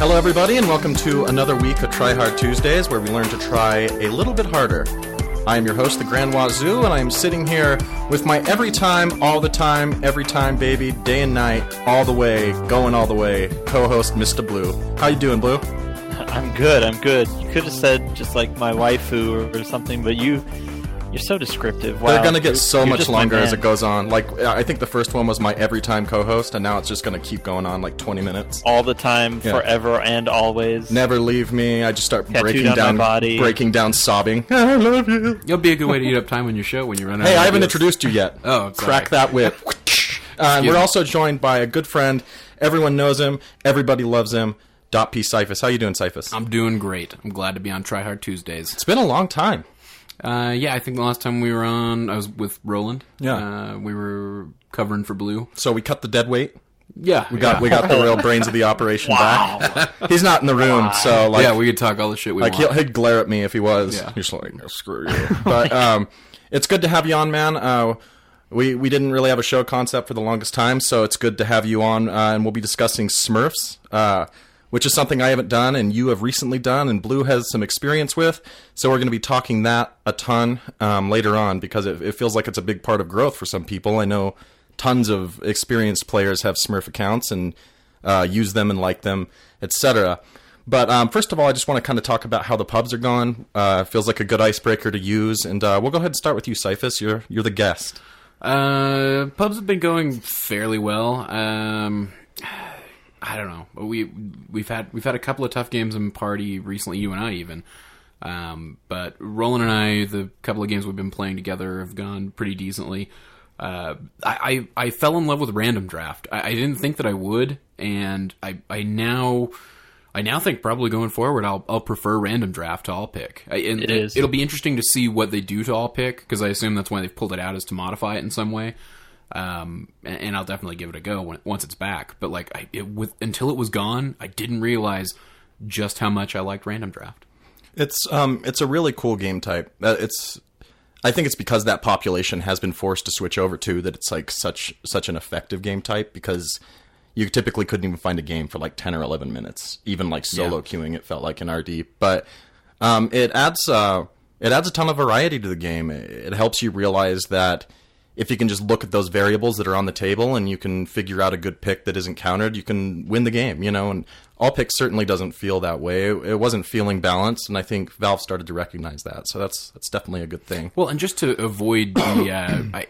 Hello everybody and welcome to another week of Tryhard Tuesdays where we learn to try a little bit harder. I am your host, the Grand Wazoo, and I am sitting here with my every time, all the time, every time baby, day and night, all the way, going all the way, co-host Mr. Blue. How you doing, Blue? I'm good. You could have said just like my waifu or something, but you're so descriptive. Wow. They're going to get so much longer as it goes. goes on. Like, I think the first one was my every time co-host, and now it's just going to keep going on like 20 minutes. All the time, forever and always. Never leave me. I just start Tattooed on my body. breaking down, sobbing. I love you. It'll be a good way to eat up time on your show when you run out Hey, of I haven't ideas. introduced you yet. Oh, I'm sorry. Crack that whip. We're also joined by a good friend. Everyone knows him. Everybody loves him. DotP Cyphus. How you doing, Cyphus? I'm doing great. I'm glad to be on Tryhard Tuesdays. It's been a long time. Yeah, I think the last time we were on, I was with Roland. Yeah. We were covering for Blue. So we cut the dead weight. Yeah. We got the real brains of the operation back. He's not in the room, so like yeah, we could talk all the shit we want. he'd glare at me if he was. Yeah. He's like, "No, screw you." But it's good to have you on, man. We didn't really have a show concept for the longest time, so it's good to have you on, and we'll be discussing Smurfs, which is something I haven't done and you have recently done and Blue has some experience with. So we're going to be talking that a ton later on because it feels like it's a big part of growth for some people. I know tons of experienced players have Smurf accounts and use them and like them, etc. But first of all, I just want to kind of talk about how the pubs are going. Feels like a good icebreaker to use. And we'll go ahead and start with you, Cyphus. You're the guest. Pubs have been going fairly well. I don't know. We've had a couple of tough games in party recently, you and I even. But Roland and I, the couple of games we've been playing together have gone pretty decently. I fell in love with random draft. I didn't think that I would, and I now think probably going forward I'll prefer random draft to all pick. It'll be interesting to see what they do to all pick because I assume that's why they've pulled it out is to modify it in some way. And I'll definitely give it a go once it's back. But like until it was gone, I didn't realize just how much I liked random draft. It's a really cool game type. I think it's because that population has been forced to switch over to that. It's like such an effective game type because you typically couldn't even find a game for like 10 or 11 minutes. Even like solo queuing, it felt like in RD. But it adds a ton of variety to the game. It helps you realize that if you can just look at those variables that are on the table and you can figure out a good pick that isn't countered, you can win the game, and all pick certainly doesn't feel that way. It wasn't feeling balanced, and I think Valve started to recognize that, so that's definitely a good thing. Well, and just to avoid the,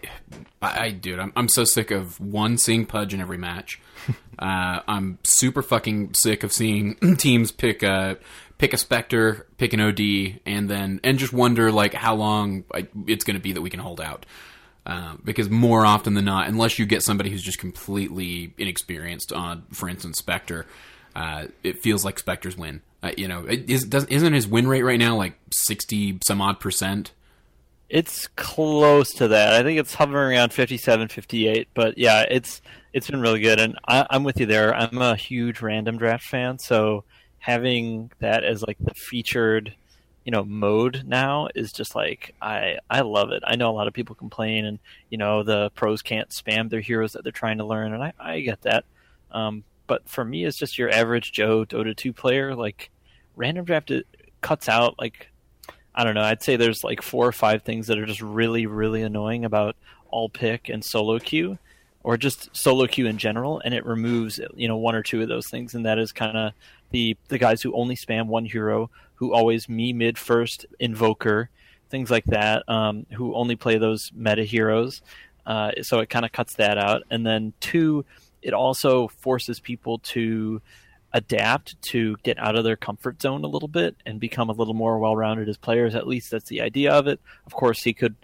I'm so sick of seeing Pudge in every match. I'm super fucking sick of seeing teams pick a Spectre, pick an OD, and just wonder like how long it's going to be that we can hold out. Because more often than not, unless you get somebody who's just completely inexperienced on, for instance, Spectre, it feels like Spectre's win. Isn't his win rate right now like 60 some odd %? It's close to that. I think it's hovering around 57, 58. But yeah, it's been really good. And I'm with you there. I'm a huge random draft fan, so having that as like the featured mode now is just like I love it. I know a lot of people complain and the pros can't spam their heroes that they're trying to learn, and I get that. But for me, it's just your average Joe Dota 2 player. Like random draft, it cuts out like I don't know. I'd say there's like 4 or 5 things that are just really really annoying about all pick and solo queue, or just solo queue in general, and it removes 1 or 2 of those things, and that is kind of the guys who only spam one hero, who always me mid first invoker, things like that, who only play those meta heroes. So it kind of cuts that out. And then 2, it also forces people to adapt to get out of their comfort zone a little bit and become a little more well-rounded as players. At least that's the idea of it. Of course, he could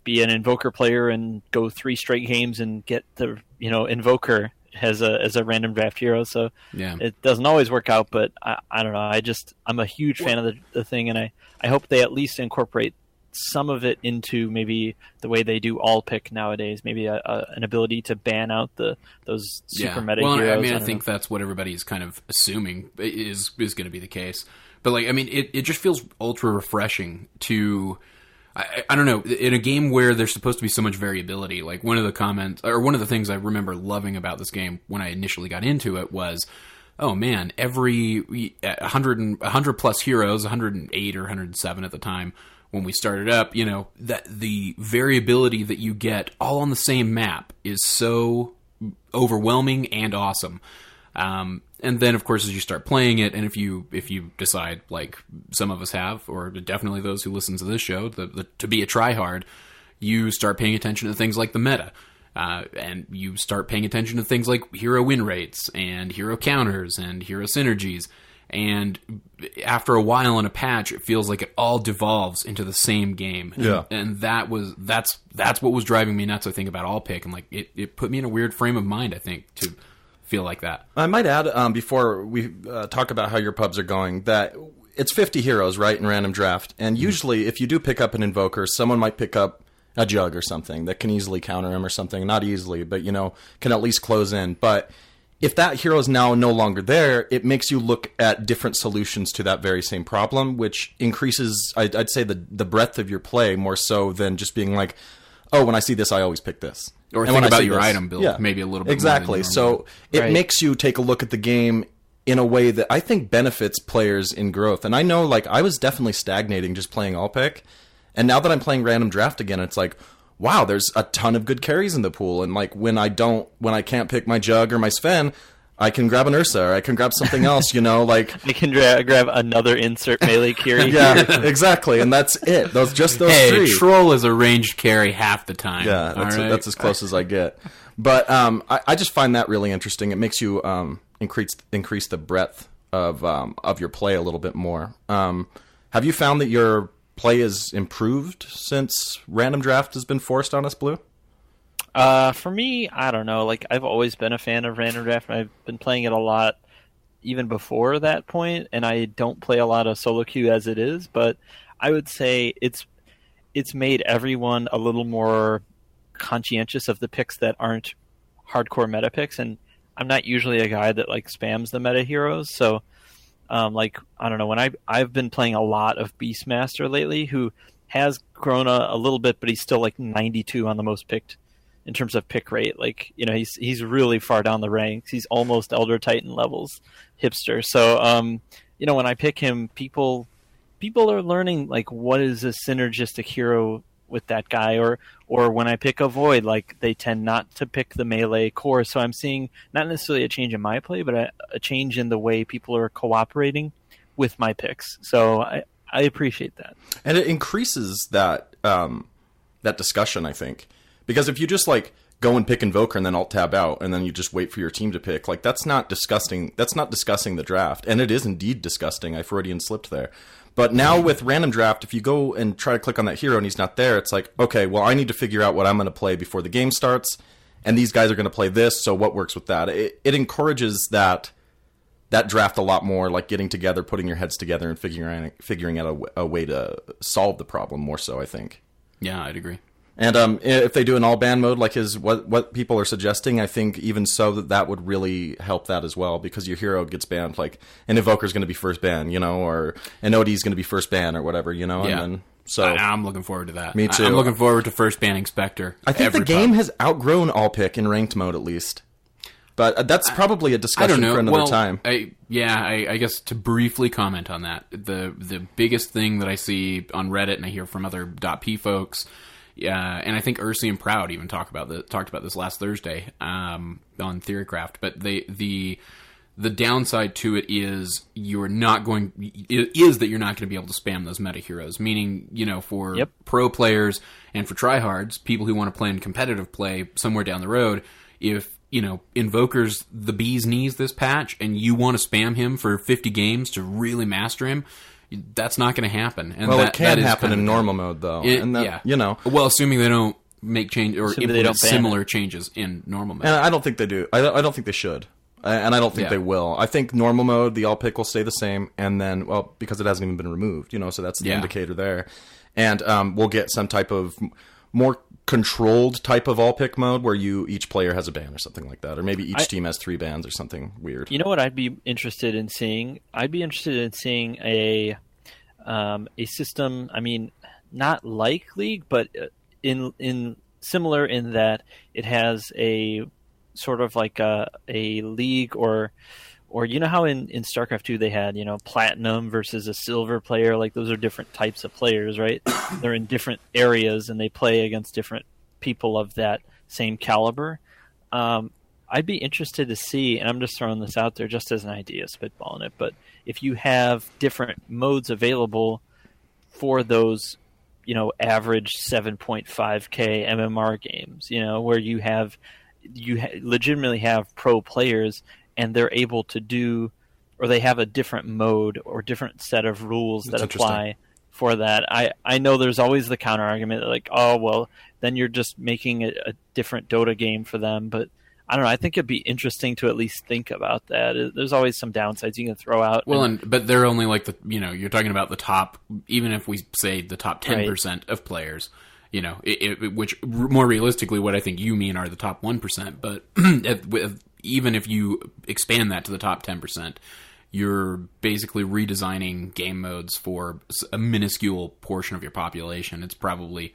be an invoker player and go 3 straight games and get the invoker as a random draft hero, so it doesn't always work out, but I don't know. I'm a huge fan of the thing, and I hope they at least incorporate some of it into maybe the way they do all pick nowadays. Maybe an ability to ban out those super meta heroes. I think that's what everybody's kind of assuming is going to be the case. But it just feels ultra refreshing to. I don't know, in a game where there's supposed to be so much variability, like one of the things I remember loving about this game when I initially got into it was oh man, every 100 plus heroes, 108 or 107 at the time when we started up, that the variability that you get all on the same map is so overwhelming and awesome. And then, of course, as you start playing it, and if you decide, like some of us have, or definitely those who listen to this show, to be a tryhard, you start paying attention to things like the meta. And you start paying attention to things like hero win rates, and hero counters, and hero synergies. And after a while in a patch, it feels like it all devolves into the same game. Yeah. And that's what was driving me nuts, I think, about all pick. And like it put me in a weird frame of mind, I think, to feel like that. I might add, before we talk about how your pubs are going, that it's 50 heroes, right, in random draft. And usually, if you do pick up an invoker, someone might pick up a jug or something that can easily counter him or something. Not easily, but, can at least close in. But if that hero is now no longer there, it makes you look at different solutions to that very same problem, which increases, I'd say, the breadth of your play more so than just being like, oh, when I see this, I always pick this. Or think about your item build maybe a little bit exactly. more. So it makes you take a look at the game in a way that I think benefits players in growth. And I know, like, I was definitely stagnating just playing all pick. And now that I'm playing random draft again, it's like, wow, there's a ton of good carries in the pool. And like when I can't pick my Jug or my Sven, I can grab an Ursa or I can grab something else, like I can grab another insert melee carry. Yeah, exactly. And that's it. Those hey, three. Troll is a ranged carry half the time. Yeah, that's as close as I get. But I just find that really interesting. It makes you increase the breadth of your play a little bit more. Have you found that your play is improved since random draft has been forced on us, Blue? For me, I don't know. Like, I've always been a fan of random draft. I've been playing it a lot even before that point, and I don't play a lot of solo queue as it is, but I would say it's made everyone a little more conscientious of the picks that aren't hardcore meta picks, and I'm not usually a guy that like spams the meta heroes, so like, I don't know, when I've been playing a lot of Beastmaster lately, who has grown a little bit, but he's still like 92 on the most picked in terms of pick rate. Like, he's really far down the ranks. He's almost Elder Titan levels hipster. So, when I pick him, people are learning, like, what is a synergistic hero with that guy, or when I pick a Void, like, they tend not to pick the melee core. So I'm seeing not necessarily a change in my play, but a change in the way people are cooperating with my picks. So I appreciate that. And it increases that discussion, I think. Because if you just like go and pick Invoker and then alt tab out and then you just wait for your team to pick, like that's not discussing the draft. And it is indeed disgusting. I Freudian slipped there. But now with random draft, if you go and try to click on that hero and he's not there, it's like, okay, well, I need to figure out what I'm going to play before the game starts. And these guys are going to play this, so what works with that? It encourages that draft a lot more, like getting together, putting your heads together, and figuring out a way to solve the problem more so, I think. Yeah, I'd agree. And if they do an all ban mode like what people are suggesting, I think even so that would really help that as well, because your hero gets banned, like an Invoker's going to be first ban, or an OD's going to be first ban or whatever, Yeah. And then, so I'm looking forward to that. Me too. I'm looking forward to first banning Spectre. I think the game has outgrown all pick in ranked mode at least. But that's probably a discussion for another time. I guess to briefly comment on that, the biggest thing that I see on Reddit and I hear from other .p folks, and I think Ursi and Proud even talked about this last Thursday on Theorycraft. But the downside to it is that you're not going to be able to spam those meta heroes. Meaning, for pro players and for tryhards, people who want to play in competitive play somewhere down the road, if Invoker's the bee's knees this patch and you want to spam him for 50 games to really master him, that's not going to happen. And it can happen in normal mode, though. Well, assuming they don't make change or implement similar changes in normal mode. And I don't think they do. I don't think they should. And I don't think they will. I think normal mode, the all pick will stay the same. And then, well, because it hasn't even been removed, so that's the indicator there. And we'll get some type of more controlled type of all pick mode where each player has a ban or something like that, or maybe each team has 3 bans or something weird. You know what I'd be interested in seeing? I'd be interested in seeing a system. I mean, not like League, but in similar in that it has a sort of like a league or Or you know how in StarCraft 2 they had, platinum versus a silver player, like those are different types of players, right? They're in different areas and they play against different people of that same caliber. I'd be interested to see, and I'm just throwing this out there just as an idea, spitballing it, but if you have different modes available for those, average 7.5K MMR games, where you legitimately have pro players and they're able to do, or they have a different mode or different set of rules that apply for that. I know there's always the counter argument that like, oh, well, then you're just making a different Dota game for them. But I don't know. I think it'd be interesting to at least think about that. There's always some downsides you can throw out. Well, but they're only like you're talking about the top, even if we say the top 10% of players, which more realistically, what I think you mean are the top 1%. But even if you expand that to the top 10%, you're basically redesigning game modes for a minuscule portion of your population. It's probably,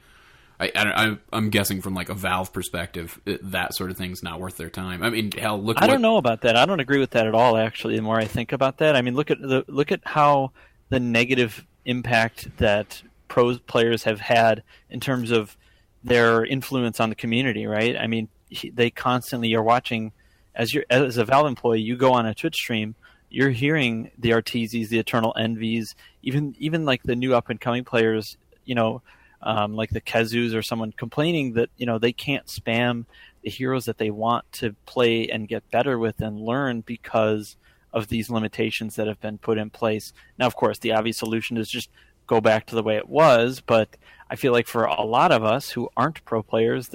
I'm guessing from like a Valve perspective, that sort of thing's not worth their time. I mean, hell, I don't know about that. I don't agree with that at all. Actually, the more I think about that, I mean, look at how the negative impact that pro players have had in terms of their influence on the community, right? I mean, they constantly are watching. As a Valve employee, you go on a Twitch stream, you're hearing the Arteezes, the Eternal Envies, even like the new up and coming players, like the Kazoos or someone complaining that they can't spam the heroes that they want to play and get better with and learn because of these limitations that have been put in place. Now, of course, the obvious solution is just go back to the way it was, but I feel like for a lot of us who aren't pro players,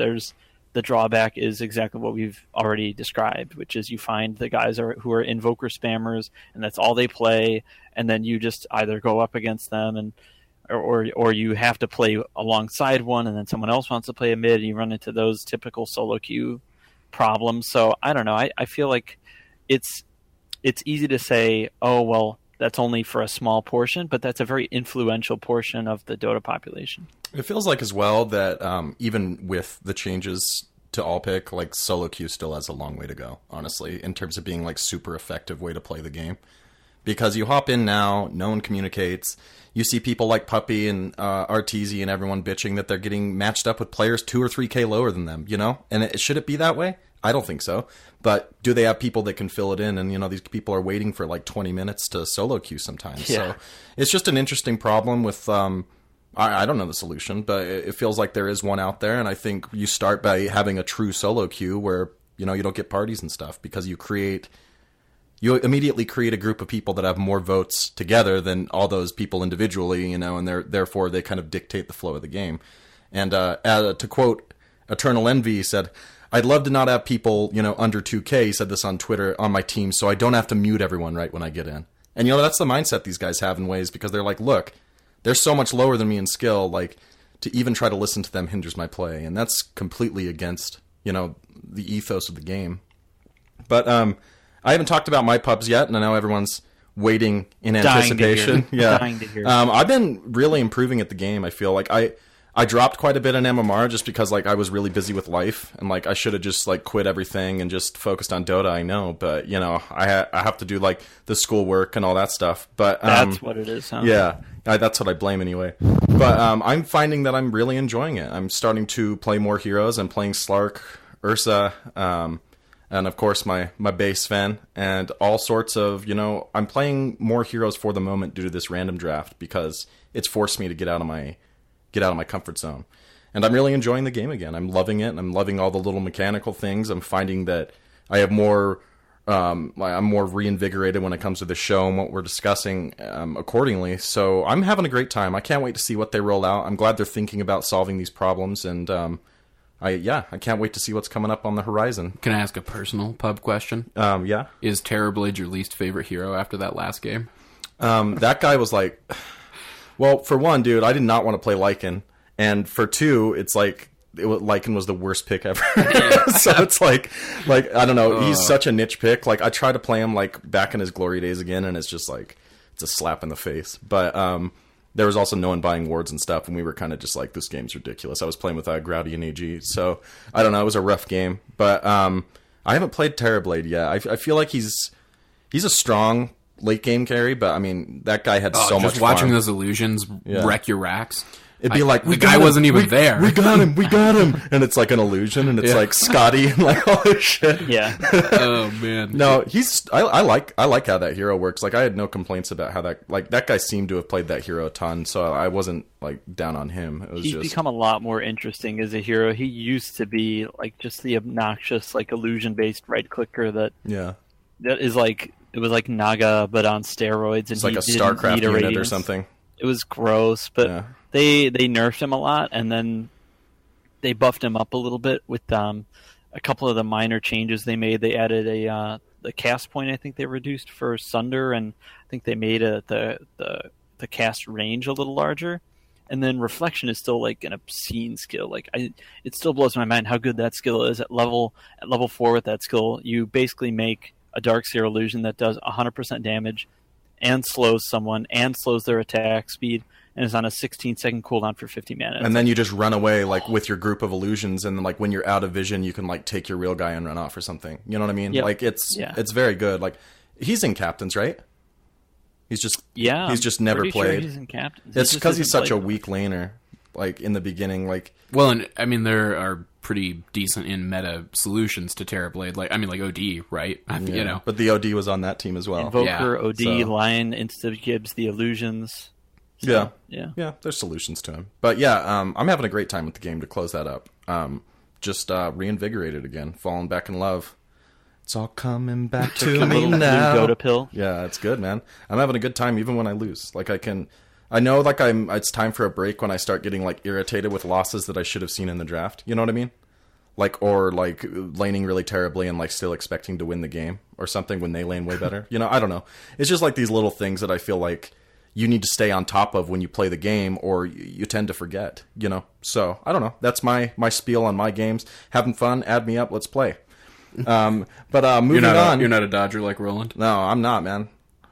the drawback is exactly what we've already described, which is you find the guys who are invoker spammers, and that's all they play, and then you just either go up against them, or you have to play alongside one, and then someone else wants to play a mid, and you run into those typical solo queue problems. So I don't know. I feel like it's easy to say, oh, well, that's only for a small portion, but that's a very influential portion of the Dota population. It feels like as well that even with the changes to all pick, like solo queue still has a long way to go, honestly, in terms of being like super effective way to play the game. Because you hop in now, no one communicates. You see people like Puppy and Arteezy and everyone bitching that they're getting matched up with players 2 or 3K lower than them, And should it be that way? I don't think so. But do they have people that can fill it in? And, these people are waiting for like 20 minutes to solo queue sometimes. Yeah. So it's just an interesting problem with... I don't know the solution, but it feels like there is one out there, and I think you start by having a true solo queue where, you don't get parties and stuff, because you immediately create a group of people that have more votes together than all those people individually, and therefore they kind of dictate the flow of the game. And to quote Eternal Envy, he said, "I'd love to not have people, under 2K," he said this on Twitter, "on my team, so I don't have to mute everyone right when I get in." And, that's the mindset these guys have in ways, because they're like, look, they're so much lower than me in skill, like, to even try to listen to them hinders my play. And that's completely against, the ethos of the game. But I haven't talked about my pubs yet, and I know everyone's waiting in anticipation. Yeah. Dying to hear. I've been really improving at the game, I feel like. I dropped quite a bit in MMR just because, like, I was really busy with life, and, like, I should have just, like, quit everything and just focused on Dota, I know. But, I have to do, like, the schoolwork and all that stuff. But that's what it is, huh? Yeah. That's what I blame anyway. But I'm finding that I'm really enjoying it. I'm starting to play more heroes. I'm playing Slark, Ursa, and of course my base Sven, and all sorts of, I'm playing more heroes for the moment due to this random draft, because it's forced me to get out of my comfort zone. And I'm really enjoying the game again. I'm loving it, and I'm loving all the little mechanical things. I'm finding that I have more... I'm more reinvigorated when it comes to the show and what we're discussing accordingly. So I'm having a great time. I can't wait to see what they roll out. I'm glad they're thinking about solving these problems, and I can't wait to see what's coming up on the horizon. Can I ask a personal pub question? Yeah. Is Terrorblade your least favorite hero after that last game? That guy was like... Well, for one, dude, I did not want to play Lycan. And for two, it's like... Lycan was the worst pick ever. So it's like I don't know, he's such a niche pick. Like, I try to play him like back in his glory days again, and it's just like, it's a slap in the face. But there was also no one buying wards and stuff, and we were kind of just like, this game's ridiculous. I was playing with Growdy and AG, so I don't know, it was a rough game. But I haven't played Terrorblade yet. I feel like he's he's a strong late game carry, but I mean that guy had so much just watching fun. those illusions wreck your racks. It'd be like, the guy wasn't even there. We got him. And it's like an illusion, and it's like Scotty and like all this shit. Yeah. Oh, man. No, I like how that hero works. Like, I had no complaints about how that guy seemed to have played that hero a ton, so I wasn't, like, down on him. It was He's become a lot more interesting as a hero. He used to be, like, just the obnoxious, like, illusion-based right-clicker that is like, it was like Naga, but on steroids. And it's like a StarCraft unit or something. It was gross, but they nerfed him a lot, and then they buffed him up a little bit with a couple of the minor changes they made. They added the cast point. I think they reduced for Sunder, and I think they made the cast range a little larger. And then Reflection is still like an obscene skill. Like it still blows my mind how good that skill is at level 4 with that skill. You basically make a Darkseer illusion that does 100% damage and slows someone and slows their attack speed and is on a 16-second cooldown for 50 mana. And then you just run away like with your group of illusions, and then, like, when you're out of vision, you can like take your real guy and run off or something. You know what I mean? Yep. Like it's very good. Like he's in captains, right? He's just never played. Sure he's in captains. It's because he's such a weak laner. Like in the beginning, like and I mean there are pretty decent in meta solutions to Terrorblade. Like OD, right? You know, but the OD was on that team as well. Invoker, OD, Lion, Insta-Gibbs, the illusions. So, yeah. There's solutions to him, but I'm having a great time with the game. To close that up, just reinvigorated again, falling back in love. It's all coming back to me now. Dota pill. Yeah, it's good, man. I'm having a good time even when I lose. Like I know, like it's time for a break when I start getting like irritated with losses that I should have seen in the draft. You know what I mean? Like, or like laning really terribly and like still expecting to win the game or something when they lane way better. You know, I don't know. It's just like these little things that I feel like you need to stay on top of when you play the game, or you tend to forget. You know, so I don't know. That's my spiel on my games. Having fun. Add me up. Let's play. Moving on. You're not a Dodger like Roland? No, I'm not, man.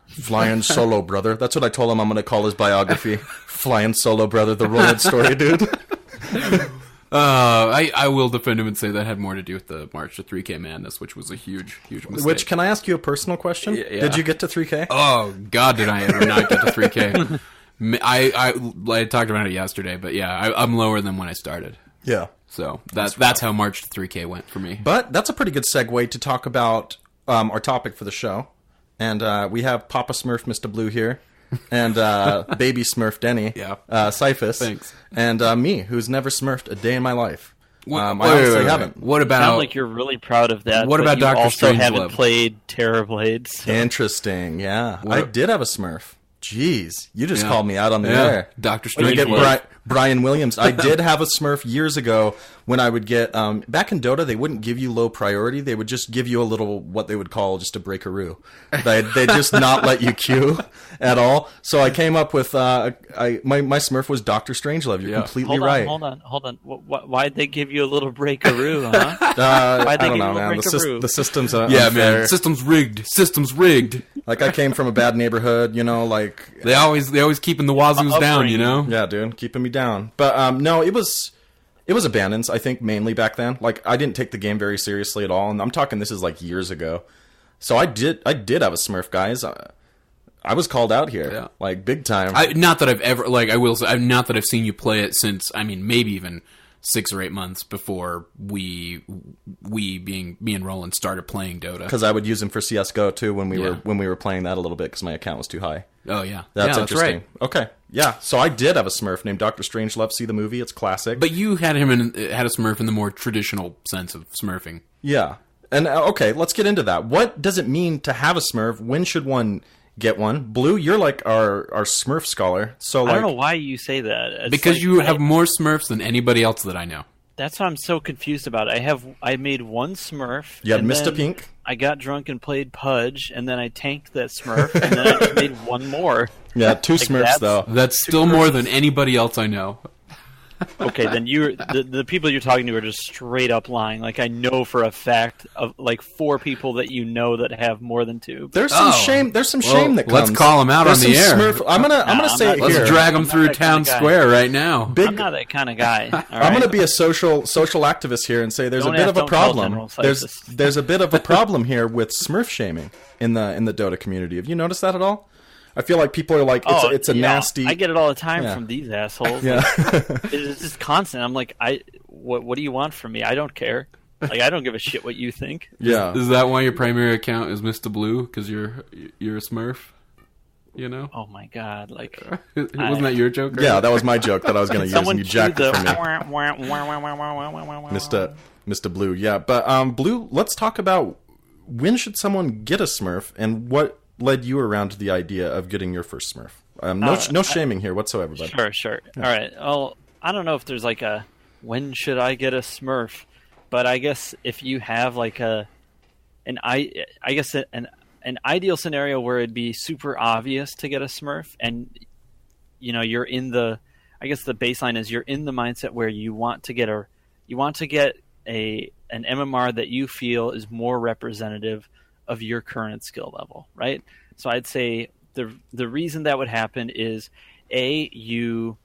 Flying solo brother. That's what I told him I'm going to call his biography. Flying solo brother, the Roland story, dude. I will defend him and say that had more to do with the March to 3K madness, which was a huge mistake. Which, can I ask you a personal question? Yeah. Did you get to 3K? Oh, God, did I ever not get to 3K. I talked about it yesterday, but yeah, I'm lower than when I started. Yeah. So that's how March to 3K went for me. But that's a pretty good segue to talk about our topic for the show. And we have Papa Smurf, Mr. Blue here, and Baby Smurf Denny, Cyphus, Thanks. And me, who's never smurfed a day in my life. I honestly haven't. What about? Sound like you're really proud of that. What about Dr. You also Strangelove? haven't played Terrorblades. So. Interesting. Yeah, I did have a Smurf. Jeez, you just called me out on the air. Dr. Strangelove. Brian Williams. I did have a Smurf years ago when I would get back in Dota. They wouldn't give you low priority. They would just give you a little what they would call just a breakaroo. They'd just not let you queue at all. So I came up with my Smurf was Dr. Strangelove. You're completely right. Hold on. Why'd they give you a little breakaroo? Huh? I don't know, man. The system's unfair. Man. System's rigged. Like I came from a bad neighborhood, you know. Like they always keeping the Wazoos down, you know. Yeah, dude, keeping me down. But no, it was abandons, I think, mainly back then. Like I didn't take the game very seriously at all, and I'm talking this is like years ago. So I did have a Smurf, guys. I was called out here, like big time. Not that I've ever, like I will say, not that I've seen you play it since. I mean, maybe even 6 or 8 months before we being me and Roland started playing Dota. Because I would use him for CS:GO too when we were playing that a little bit because my account was too high. Oh yeah, that's Right. interesting. Okay, yeah. So I did have a Smurf named Dr. Strangelove. See the movie? It's classic. But you had had a Smurf in the more traditional sense of smurfing. Yeah, and okay, let's get into that. What does it mean to have a Smurf? When should one get one? Blue, you're like our Smurf scholar. So like, I don't know why you say that. It's because like, you have more Smurfs than anybody else that I know. That's what I'm so confused about. I made one Smurf. You had Mr. Pink. I got drunk and played Pudge, and then I tanked that Smurf, and then I just made one more. Yeah, 2 Smurfs though. That's still more than anybody else I know. Okay, then the people you're talking to are just straight up lying. Like, I know for a fact of like 4 people that you know that have more than 2. There's some shame. There's some shame that comes. Let's call them out on the air. I'm gonna say it here. Let's drag them through town square right now. I'm not that kind of guy. I'm gonna be a social activist here and say there's a bit of a problem. There's a bit of a problem here with smurf shaming in the Dota community. Have you noticed that at all? I feel like people are like, it's a nasty... I get it all the time from these assholes. Yeah. It's just constant. I'm like, what do you want from me? I don't care. Like, I don't give a shit what you think. Yeah. Is that why your primary account is Mr. Blue? Because you're a smurf? You know? Oh my god, like... Wasn't that your joke? Yeah, that was my joke that I was going to use, and you jacked it from me. Mr. Blue, yeah. But, Blue, let's talk about when should someone get a smurf, and what led you around to the idea of getting your first smurf? No shaming here whatsoever, bud. Sure. Yeah. All right. Well, I don't know if there's like a when should I get a smurf, but I guess if you have like an ideal scenario where it'd be super obvious to get a smurf, and you're in the, I guess the baseline is you're in the mindset where you want to get an MMR that you feel is more representative of your current skill level, right? So I'd say the reason that would happen is you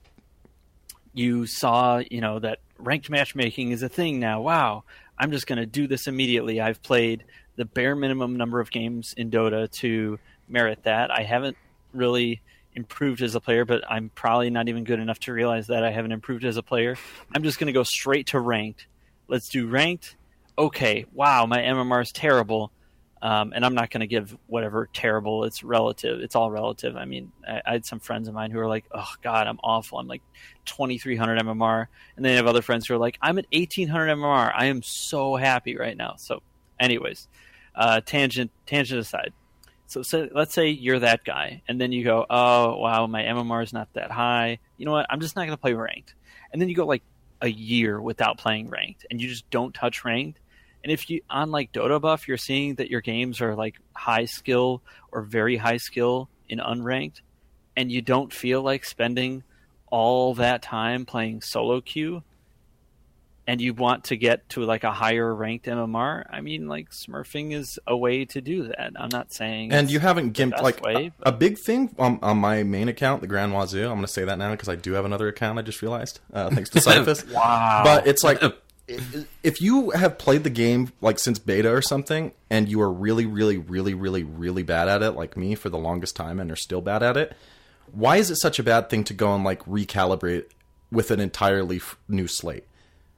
saw that ranked matchmaking is a thing now. Wow, I'm just going to do this immediately. I've played the bare minimum number of games in Dota to merit that. I haven't really improved as a player, but I'm probably not even good enough to realize that I haven't improved as a player. I'm just going to go straight to ranked. Let's do ranked. Okay, wow, my MMR is terrible. And I'm not going to give whatever terrible. It's relative. It's all relative. I mean, I had some friends of mine who are like, oh, God, I'm awful. I'm like 2,300 MMR. And then I have other friends who are like, I'm at 1,800 MMR. I am so happy right now. So anyways, tangent aside. So let's say you're that guy. And then you go, oh, wow, my MMR is not that high. You know what? I'm just not going to play ranked. And then you go like a year without playing ranked. And you just don't touch ranked. And if you, on like Dota Buff, you're seeing that your games are like high skill or very high skill in unranked, and you don't feel like spending all that time playing solo queue, and you want to get to like a higher ranked MMR, I mean, like smurfing is a way to do that. I'm not saying. And you haven't gimped like a big thing on my main account, the Grand Wazoo. I'm going to say that now because I do have another account. I just realized, thanks to Cyphus. Wow. But it's like, if you have played the game like since beta or something, and you are really, really, really, really, really bad at it, like me for the longest time, and are still bad at it, why is it such a bad thing to go and like recalibrate with an entirely new slate?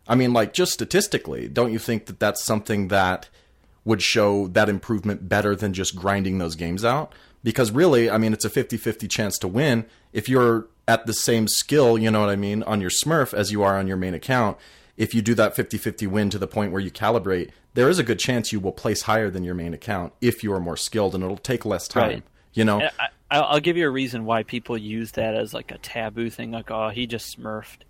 I mean, like, just statistically, don't you think that that's something that would show that improvement better than just grinding those games out? Because really, I mean, it's a 50-50 chance to win. If you're at the same skill, you know what I mean, on your Smurf as you are on your main account, if you do that 50-50 win to the point where you calibrate, there is a good chance you will place higher than your main account if you are more skilled, and it'll take less time, right. You know? I'll give you a reason why people use that as like a taboo thing, like, oh, he just smurfed.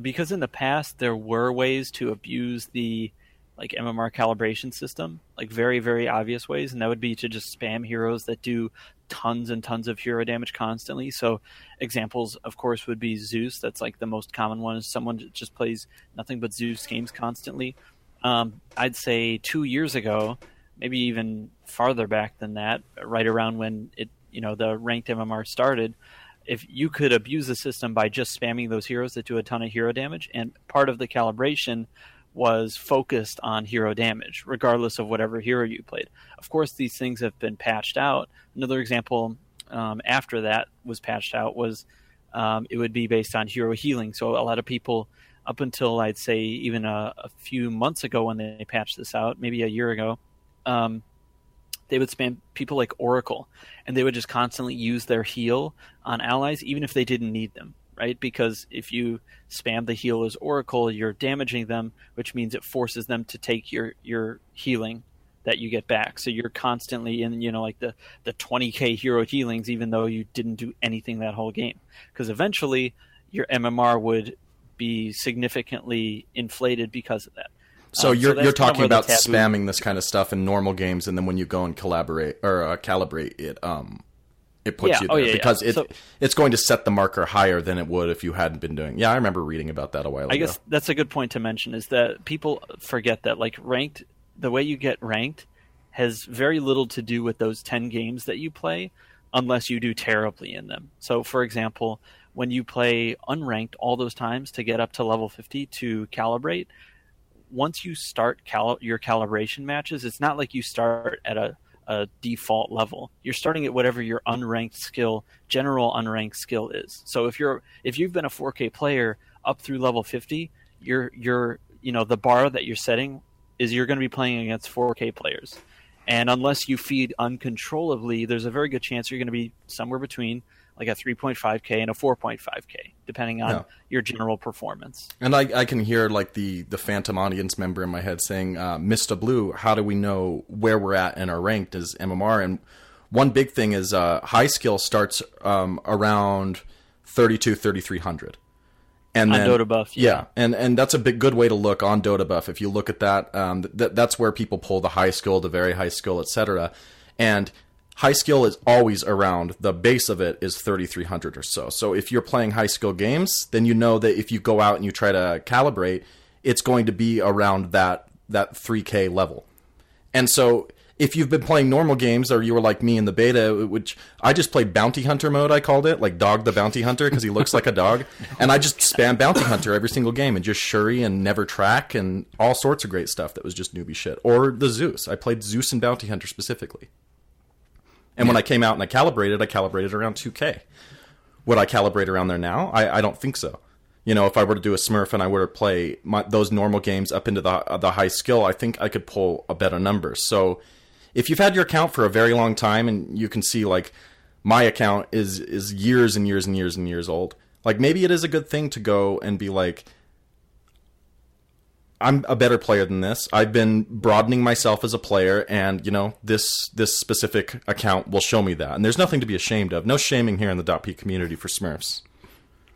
Because in the past, there were ways to abuse the like MMR calibration system, like very, very obvious ways, and that would be to just spam heroes that do tons and tons of hero damage constantly. So examples, of course, would be Zeus. That's like the most common one, is someone that just plays nothing but Zeus games constantly. I'd say 2 years ago, maybe even farther back than that, right around when the ranked MMR started, if you could abuse the system by just spamming those heroes that do a ton of hero damage, and part of the calibration was focused on hero damage, regardless of whatever hero you played. Of course, these things have been patched out. Another example after that was patched out was it would be based on hero healing. So a lot of people, up until I'd say even a few months ago when they patched this out, maybe a year ago, they would spam people like Oracle, and they would just constantly use their heal on allies, even if they didn't need them, right? Because if you spam the heal as Oracle, you're damaging them, which means it forces them to take your healing that you get back. So you're constantly in, like the 20k hero healings, even though you didn't do anything that whole game. Because eventually your MMR would be significantly inflated because of that. So you're talking about spamming this kind of stuff in normal games, and then when you go and collaborate or calibrate it, it puts Yeah. you Oh, there yeah, yeah. because So- it's going to set the marker higher than it would if you hadn't been doing. Yeah, I remember reading about that a while ago. I guess that's a good point to mention is that people forget that like ranked, the way you get ranked has very little to do with those 10 games that you play unless you do terribly in them. So for example, when you play unranked all those times to get up to level 50 to calibrate, once you start your calibration matches, it's not like you start at a default level. You're starting at whatever your unranked skill, general unranked skill is. So if you've been a 4K player up through level 50, you're the bar that you're setting is you're going to be playing against 4K players. And unless you feed uncontrollably, there's a very good chance you're going to be somewhere between like a 3.5K and a 4.5K, depending on your general performance. And I can hear like the phantom audience member in my head saying, Mr. Blue, how do we know where we're at in our ranked as MMR? And one big thing is high skill starts around 3,300. And then, on Dota Buff. Yeah, and that's a good way to look on Dota Buff. If you look at that, that's where people pull the high skill, the very high skill, etc. And high skill is always around, the base of it is 3,300 or so. So if you're playing high skill games, then you know that if you go out and you try to calibrate, it's going to be around that 3K level. And so if you've been playing normal games, or you were like me in the beta, which I just played Bounty Hunter mode, I called it, like Dog the Bounty Hunter, because he looks like a dog. And I just spam Bounty Hunter every single game, and just Shuri and never track, and all sorts of great stuff that was just newbie shit. Or the Zeus. I played Zeus and Bounty Hunter specifically. And when I came out and I calibrated around 2K. Would I calibrate around there now? I don't think so. You know, if I were to do a Smurf and I were to play those normal games up into the high skill, I think I could pull a better number. So if you've had your account for a very long time, and you can see, like, my account is years and years and years and years old, like, maybe it is a good thing to go and be like, I'm a better player than this. I've been broadening myself as a player, and, you know, this specific account will show me that. And there's nothing to be ashamed of. No shaming here in the .p community for Smurfs.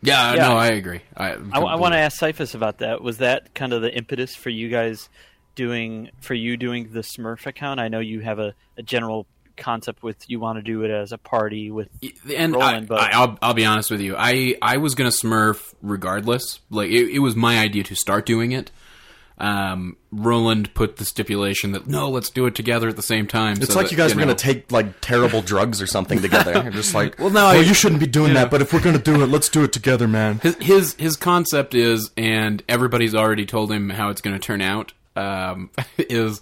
Yeah, no, I agree. I want to ask Cyphus about that. Was that kind of the impetus for you guys doing the Smurf account? I know you have a general concept with you want to do it as a party with Roland, but I'll be honest with you. I was going to Smurf regardless. Like, it was my idea to start doing it. Roland put the stipulation that no, let's do it together at the same time. It's so like that, you guys were know. going to take like terrible drugs or something together. You're just like, well, you shouldn't be doing that. But if we're going to do it, let's do it together, man. His concept is, and everybody's already told him how it's going to turn out. Is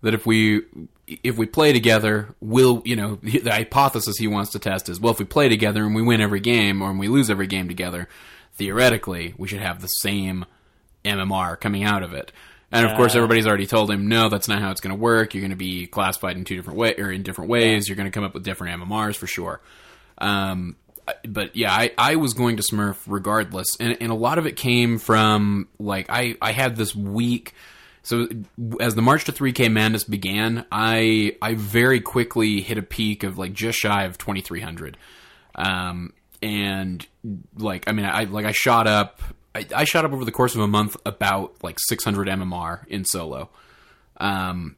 that if we play together, the hypothesis he wants to test is, well, if we play together and we win every game, or we lose every game together, theoretically we should have the same MMR coming out of it. And of course, everybody's already told him, no, that's not how it's going to work. You're going to be classified in different ways. You're going to come up with different MMRs for sure. But yeah, I was going to Smurf regardless, and a lot of it came from, like, I had this week. So as the March to 3K Madness began, I very quickly hit a peak of like just shy of 2,300, and like, I mean, I shot up. I shot up over the course of a month about like 600 MMR in solo, and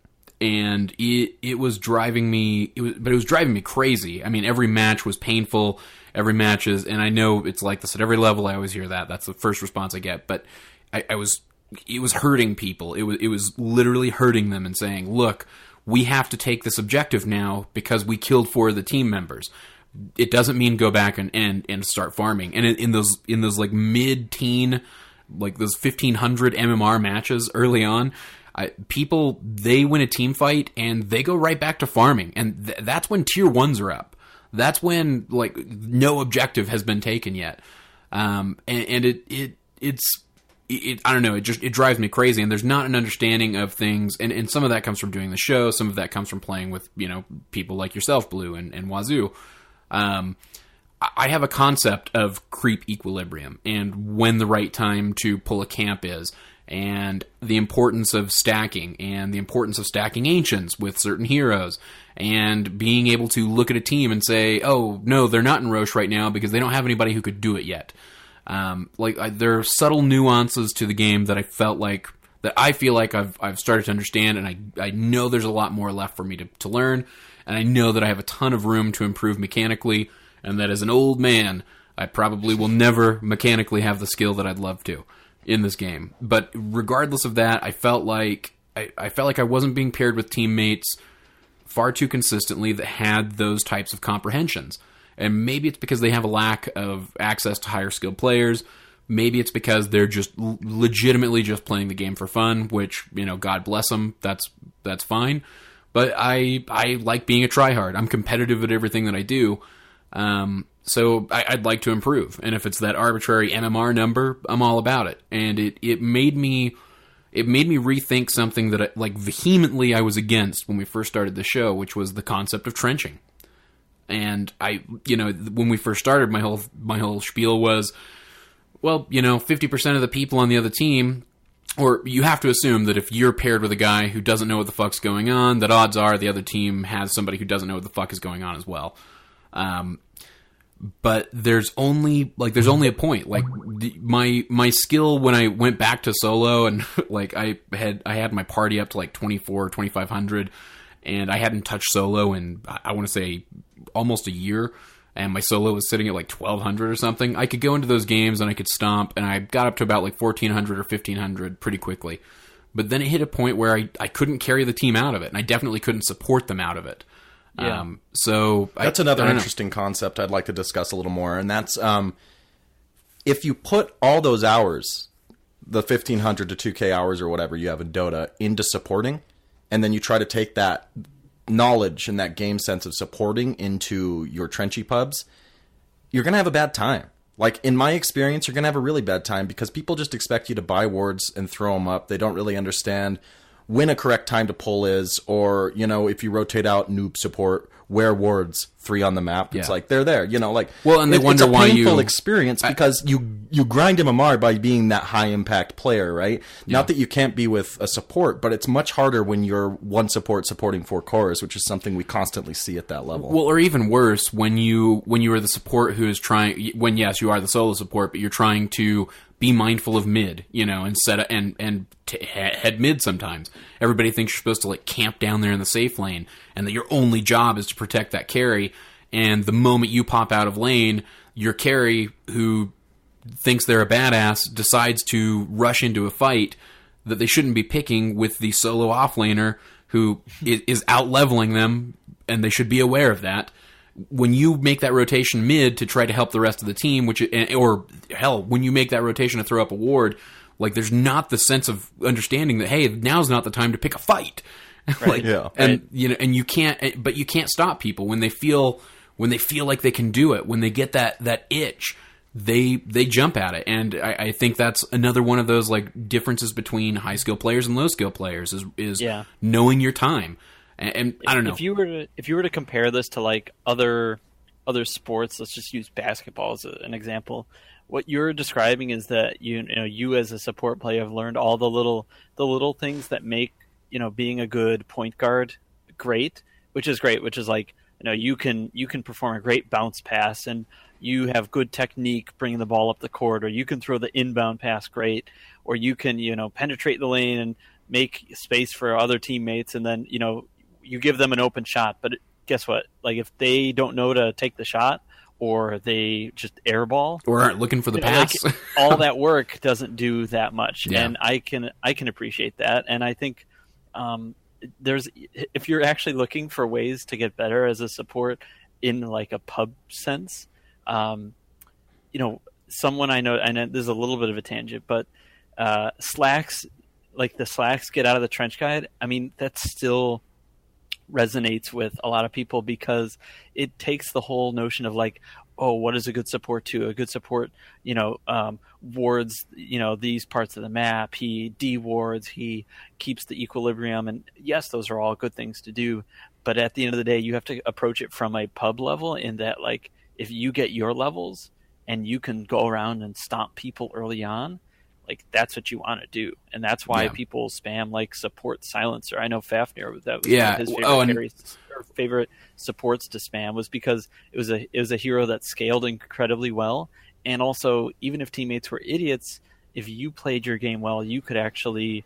it was driving me. But it was driving me crazy. I mean, every match was painful. Every match is, and I know it's like this at every level. I always hear that. That's the first response I get. But it was hurting people. It was literally hurting them and saying, "Look, we have to take this objective now because we killed 4 of the team members. It doesn't mean go back and start farming." And in those like mid-teen, like those 1,500 MMR matches early on, people, they win a team fight and they go right back to farming, and that's when tier 1s are up. That's when, like, no objective has been taken yet, and it's I don't know, it drives me crazy, and there's not an understanding of things, and some of that comes from doing the show, some of that comes from playing with, people like yourself, Blue, and Wazoo. I have a concept of creep equilibrium, and when the right time to pull a camp is, and the importance of stacking, and the importance of stacking ancients with certain heroes, and being able to look at a team and say, oh, no, they're not in Roche right now because they don't have anybody who could do it yet. There are subtle nuances to the game that I feel like I've started to understand, and I know there's a lot more left for me to learn, and I know that I have a ton of room to improve mechanically, and that as an old man, I probably will never mechanically have the skill that I'd love to in this game. But regardless of that, I felt like I wasn't being paired with teammates far too consistently that had those types of comprehensions. And maybe it's because they have a lack of access to higher skilled players. Maybe it's because they're just legitimately just playing the game for fun, which, God bless them. That's fine. But I like being a tryhard. I'm competitive at everything that I do. So I'd like to improve. And if it's that arbitrary MMR number, I'm all about it. And it made me rethink something that vehemently I was against when we first started the show, which was the concept of trenching. And when we first started, my whole spiel was, well, 50% of the people on the other team, or you have to assume that if you're paired with a guy who doesn't know what the fuck's going on, that odds are the other team has somebody who doesn't know what the fuck is going on as well. But there's only a point. My skill when I went back to solo, and I had my party up to 24, 2500, and I hadn't touched solo in, I want to say, almost a year, and my solo was sitting at 1200 or something. I could go into those games and I could stomp, and I got up to about 1400 or 1500 pretty quickly. But then it hit a point where I couldn't carry the team out of it, and I definitely couldn't support them out of it. Yeah. So that's another interesting concept I'd like to discuss a little more, and that's if you put all those hours, the 1500 to 2K hours or whatever you have in Dota, into supporting, and then you try to take that knowledge and that game sense of supporting into your trenchy pubs, you're going to have a bad time. In my experience, you're going to have a really bad time because people just expect you to buy wards and throw them up. They don't really understand when a correct time to pull is, or, if you rotate out noob support, where wards 3 on the map, it's they're there, well, and they wonder why it's a painful experience because you grind MMR by being that high impact player, right? Yeah. Not that you can't be with a support, but it's much harder when you're one support supporting 4 cores, which is something we constantly see at that level. Well, or even worse, when you are the support who is trying, when yes, you are the solo support, but you're trying to be mindful of mid, and set and head mid sometimes. Everybody thinks you're supposed to camp down there in the safe lane, and that your only job is to protect that carry. And the moment you pop out of lane, your carry, who thinks they're a badass, decides to rush into a fight that they shouldn't be picking with the solo offlaner who is out-leveling them, and they should be aware of that. When you make that rotation mid to try to help the rest of the team, when you make that rotation to throw up a ward, there's not the sense of understanding that, hey, now's not the time to pick a fight. Right. And you can't stop people when they feel like they can do it. When they get that itch, they jump at it. And I think that's another one of those differences between high skill players and low skill players is knowing your time. And I don't know. If you were to compare this to other sports, let's just use basketball as an example. What you're describing is that you as a support player have learned all the little things that make being a good point guard great, which is you can perform a great bounce pass, and you have good technique bringing the ball up the court, or you can throw the inbound pass great, or you can penetrate the lane and make space for other teammates, and then you give them an open shot. But guess what? If they don't know to take the shot, or they just airball, or aren't looking for the pass, all that work doesn't do that much. Yeah. And I can appreciate that. And I think if you're actually looking for ways to get better as a support in a pub sense, someone I know, and there's a little bit of a tangent, but slacks, the slacks get out of the trench guide. I mean, that still resonates with a lot of people because it takes the whole notion of what is a good support to? A good support, wards, these parts of the map. He de-wards, he keeps the equilibrium. And yes, those are all good things to do. But at the end of the day, you have to approach it from a pub level in that, if you get your levels and you can go around and stomp people early on, that's what you want to do. And that's why people spam support silencer. I know Fafnir, that was his favorite supports to spam, was because it was a hero that scaled incredibly well. And also, even if teammates were idiots, if you played your game well, you could actually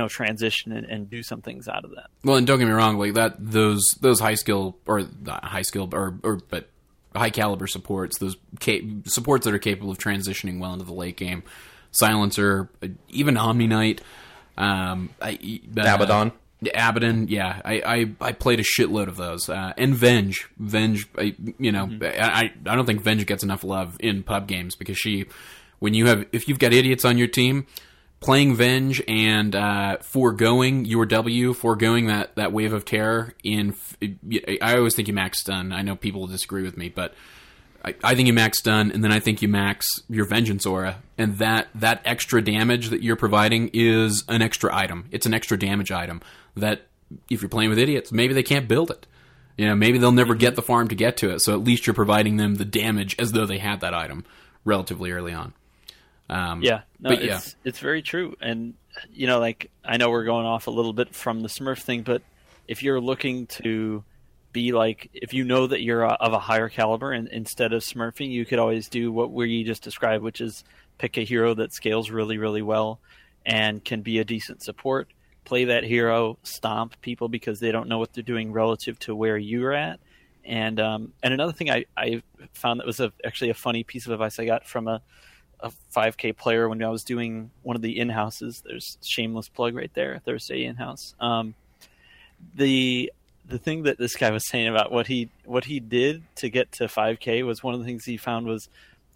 transition and do some things out of that. Well, and don't get me wrong, like that, those high skill or not high skill but high caliber supports, those supports that are capable of transitioning well into the late game, Silencer, even Omni Knight, Abaddon. Yeah, I played a shitload of those, and Venge, I don't think Venge gets enough love in pub games because if you've got idiots on your team, playing Venge and foregoing your W, foregoing that wave of terror I always think you max stun. I know people will disagree with me, but I think you max stun, and then I think you max your Vengeance aura, and that extra damage that you're providing is an extra item. It's an extra damage item that if you're playing with idiots, maybe they can't build it. Maybe they'll never get the farm to get to it, so at least you're providing them the damage as though they had that item relatively early on. It's very true. And, I know we're going off a little bit from the Smurf thing, but if you're looking to be like, if you know that you're of a higher caliber, and instead of smurfing, you could always do what we just described, which is pick a hero that scales really, really well and can be a decent support. Play that hero, stomp people because they don't know what they're doing relative to where you're at. And another thing I found that was actually a funny piece of advice I got from a 5K player when I was doing one of the in-houses. There's shameless plug right there, Thursday in-house. The thing that this guy was saying about what he did to get to 5K was one of the things he found was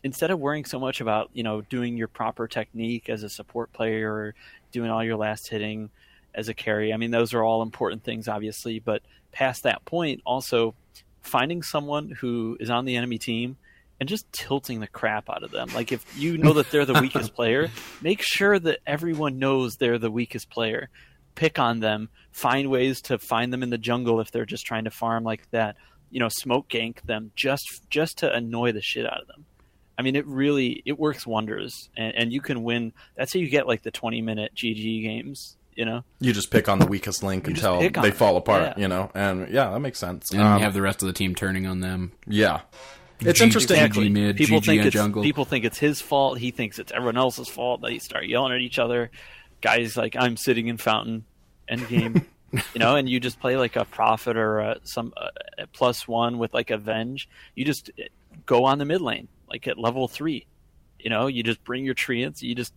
instead of worrying so much about doing your proper technique as a support player or doing all your last hitting as a carry. I mean, those are all important things, obviously, but past that point, also finding someone who is on the enemy team and just tilting the crap out of them. Like, if you know that they're the weakest player, make sure that everyone knows they're the weakest player. Pick on them. Find ways to find them in the jungle if they're just trying to farm like that. Smoke gank them just to annoy the shit out of them. I mean, it works wonders, and you can win. That's how you get like the 20-minute GG games. You just pick on the weakest link until they fall apart. And that makes sense. And you have the rest of the team turning on them. Yeah. It's interesting. Exactly. Mid, people think it's his fault. He thinks it's everyone else's fault. They start yelling at each other. Guys like, I'm sitting in fountain, end game, and you just play like a prophet or a +1 with like a venge. You just go on the mid lane, like at level 3. You just bring your treants. You just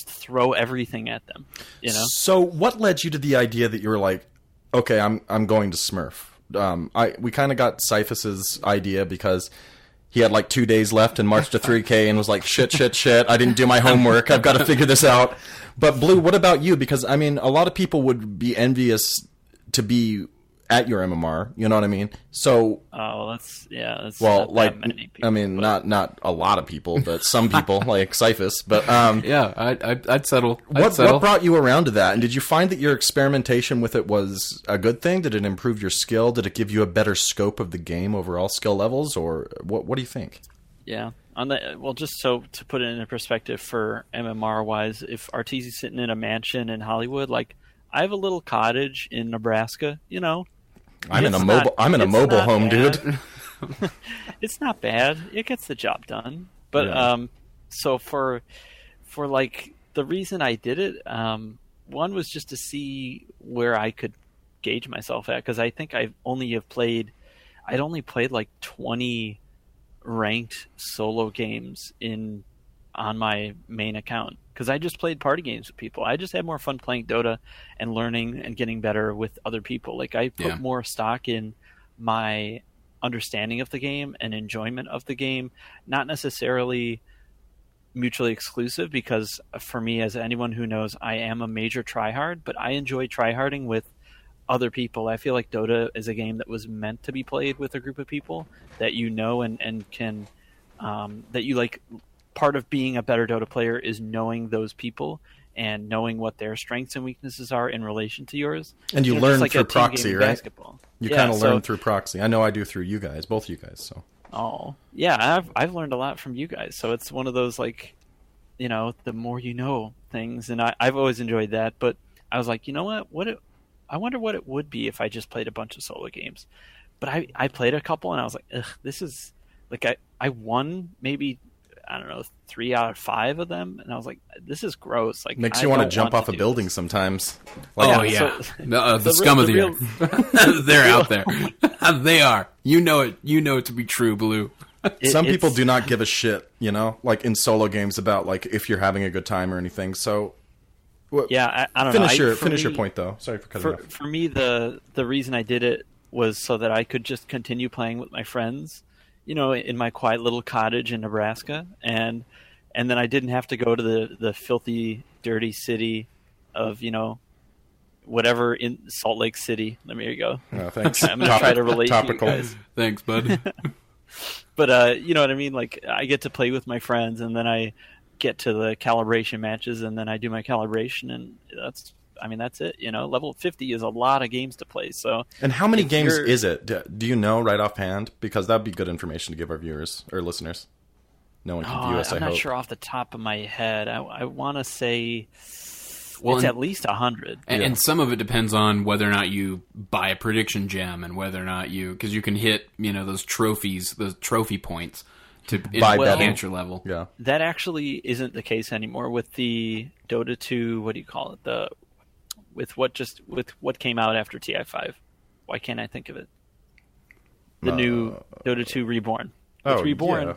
throw everything at them. So what led you to the idea that you were like, okay, I'm going to Smurf? We kind of got Cyphus's idea because he had like 2 days left and marched to 3K and was like, shit, I didn't do my homework. I've got to figure this out. But Blue, what about you? Because I mean, a lot of people would be envious to be at your MMR. You know what I mean? So, that's well, not like, that many people, I mean, not a lot of people, but some people like Cyphus. But I'd settle. What brought you around to that? And did you find that your experimentation with it was a good thing? Did it improve your skill? Did it give you a better scope of the game, overall skill levels, or what do you think? Yeah. Just so to put it into perspective for MMR wise, if RTZ's sitting in a mansion in Hollywood, like I have a little cottage in Nebraska, I'm in a mobile home, dude. It's not bad. It gets the job done. But so for like the reason I did it, one was just to see where I could gauge myself at, because I think I'd only played like 20 ranked solo games on my main account, because I just played party games with people. I just had more fun playing Dota and learning and getting better with other people. Like, I put more stock in my understanding of the game and enjoyment of the game, not necessarily mutually exclusive, because for me, as anyone who knows, I am a major tryhard, but I enjoy tryharding with other people. I feel like Dota is a game that was meant to be played with a group of people that and can that you like. Part of being a better Dota player is knowing those people and knowing what their strengths and weaknesses are in relation to yours. And you learn through proxy, right? Basketball. You kind of learn through proxy. I know I do through you guys, both you guys. So. Oh yeah, I've learned a lot from you guys. So it's one of those like, the more you know things, and I've always enjoyed that. But I was like, you know what? I wonder what it would be if I just played a bunch of solo games. But I played a couple, and I was like, ugh, this is like I won maybe I don't know, 3 out of 5 of them, and I was like, this is gross. Like, Makes you want to jump off a building sometimes. Like, the scum of the earth. They're out there. They are. You know it. You know it to be true, Blue. Some people do not give a shit, like in solo games about like if you're having a good time or anything. So yeah, I don't know. Finish your point though. Sorry for cutting you off. For me, the reason I did it was so that I could just continue playing with my friends, in my quiet little cottage in Nebraska, and then I didn't have to go to the filthy, dirty city of whatever in Salt Lake City. There you go. Oh, thanks. I'm gonna try to relate topical. to you guys. Thanks, bud. But you know what I mean? Like, I get to play with my friends, and then I get to the calibration matches, and then I do my calibration, and that's it. Level 50 is a lot of games to play. So, and how many games is it? Do you know right offhand? Because that'd be good information to give our viewers or listeners. No one can view us. I'm I not hope. sure off the top of my head. I want to say it's at least 100. And some of it depends on whether or not you buy a prediction gem, and whether or not because you can hit those trophies, those trophy points to enhance your level. Yeah, that actually isn't the case anymore with the Dota 2. What do you call it? With what came out after TI5. Why can't I think of it? The new Dota 2 Reborn. With Reborn,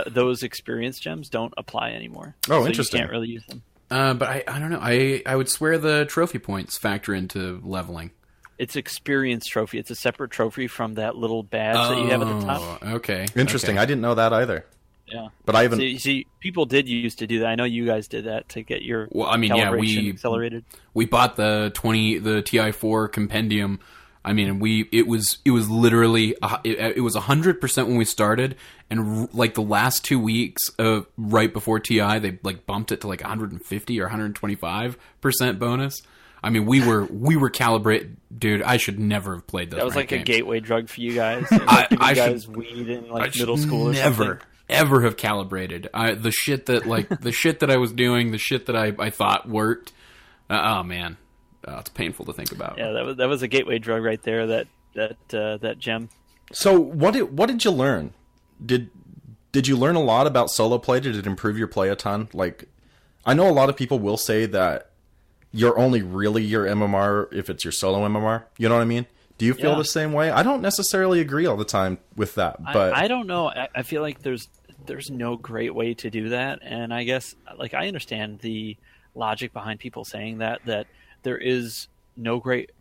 those experience gems don't apply anymore. Oh, so interesting. You can't really use them. But I don't know. I would swear the trophy points factor into leveling. It's experience trophy. It's a separate trophy from that little badge that you have at the top. Okay. Interesting. Okay. I didn't know that either. Yeah. But I haven't... See, people did used to do that. I know you guys did that to get your calibration accelerated. We bought the TI4 compendium. I mean, it was literally it was 100% when we started, and like the last 2 weeks right before TI, they like bumped it to like 150 or 125% bonus. I mean, we were calibrated, dude. I should never have played those. That was like games. A gateway drug for you guys. I guys weed in like middle school or something. Ever have calibrated the shit that I was doing, the shit that I thought worked. Oh man. It's painful to think about. Yeah, that was a gateway drug right there. That gem. So what did you learn? Did you learn a lot about solo play? Did it improve your play a ton? Like, I know a lot of people will say that you're only really your MMR if it's your solo MMR. You know what I mean? Do you feel the same way? I don't necessarily agree all the time with that, but I don't know. I feel like there's no great way to do that, and I guess like I understand the logic behind people saying that there is no great...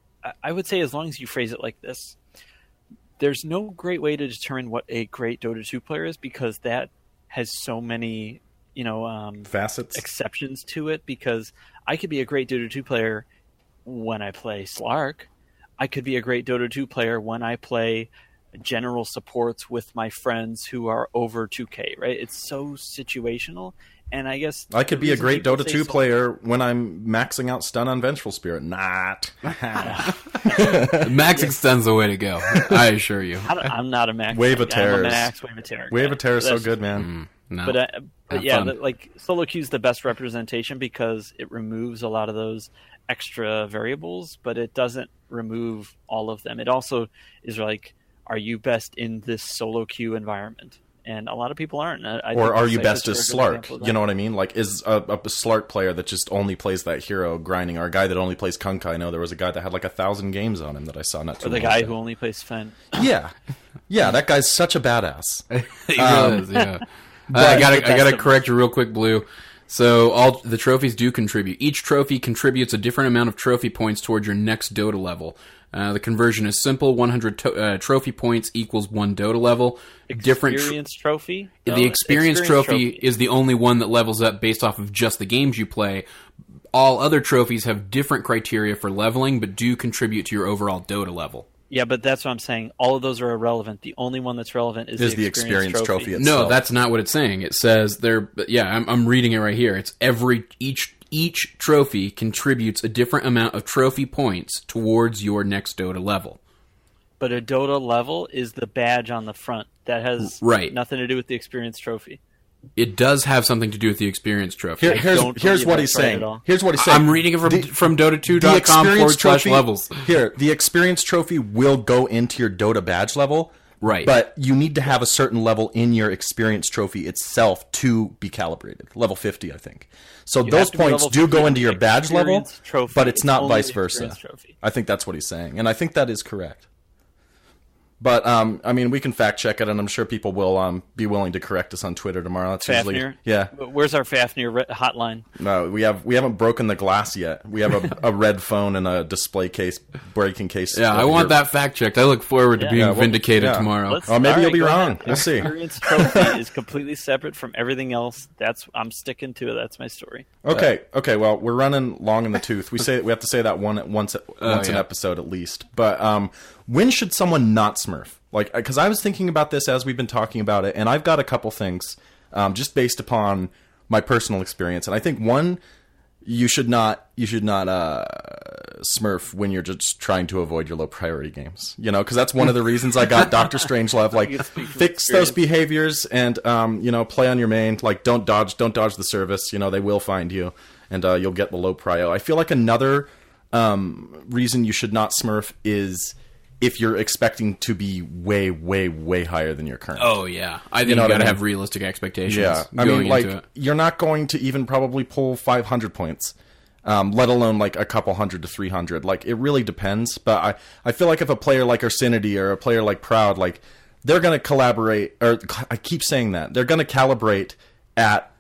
I would say as long as you phrase it like this, there's no great way to determine what a great Dota 2 player is, because that has so many, facets, exceptions to it, because I could be a great Dota 2 player when I play Slark. I could be a great Dota 2 player when I play general supports with my friends who are over 2K, right? It's so situational. And I guess I could be a great Dota 2 player when I'm maxing out stun on Vengeful Spirit. Not. Maxing stun's the way to go. I assure you. I'm not a max. Wave of Terror. I'm a max Wave of Terror. Wave of Terror is so good, man. No. But yeah, like solo queue is the best representation because it removes a lot of those extra variables, but it doesn't remove all of them. It also is like, are you best in this solo queue environment? And a lot of people aren't. Or are you best as Slark? You know what I mean? Like, is a Slark player that just only plays that hero grinding, or a guy that only plays Kunkka? I know there was a guy that had like 1,000 games on him that I saw not too long ago. Or the guy who only plays Fen. Yeah. Yeah, that guy's such a badass. He really is, yeah. I gotta correct you real quick, Blue. So all the trophies do contribute. Each trophy contributes a different amount of trophy points towards your next Dota level. The conversion is simple. 100 trophy points equals 1 Dota level. Experience trophy? No, the experience trophy is the only one that levels up based off of just the games you play. All other trophies have different criteria for leveling, but do contribute to your overall Dota level. Yeah, but that's what I'm saying. All of those are irrelevant. The only one that's relevant is the experience trophy itself. No, that's not what it's saying. It says there. Yeah, I'm reading it right here. It's each trophy contributes a different amount of trophy points towards your next Dota level. But a Dota level is the badge on the front. That has nothing to do with the experience trophy. It does have something to do with the experience trophy. Here's what he's saying. Here's what he's saying. I'm reading it from Dota2.com/levels. Here, the experience trophy will go into your Dota badge level, Right. But you need to have a certain level in your experience trophy itself to be calibrated. Level 50, I think. So those points do go into your badge level, but it's not vice versa. I think that's what he's saying. And I think that is correct. But, I mean, we can fact check it, and I'm sure people will be willing to correct us on Twitter tomorrow. That's Fafnir? Yeah. Where's our Fafnir hotline? No, we haven't broken the glass yet. We have a red phone and a display case, breaking case. Yeah, I want that fact checked. I look forward to being vindicated tomorrow. Maybe you'll be wrong. We'll see. Experience trophy is completely separate from everything else. I'm sticking to it. That's my story. Okay. Well, we're running long in the tooth. We have to say that once an episode at least. But when should someone not smurf? Like, because I was thinking about this as we've been talking about it, and I've got a couple things just based upon my personal experience. And I think one, you should not smurf when you're just trying to avoid your low priority games. You know, because that's one of the reasons I got Dr. Strangelove. Like, fix those behaviors and play on your main. Like, don't dodge the service. You know, they will find you, and you'll get the low prio. I feel like another reason you should not smurf is if you're expecting to be way, way, way higher than your current. Oh, yeah. I think you got to have realistic expectations. Yeah. I mean, like, you're not going to even probably pull 500 points, let alone, like, a couple hundred to 300. Like, it really depends. But I feel like if a player like Ursinity or a player like Proud, like, they're going to collaborate, or I keep saying that, they're going to calibrate at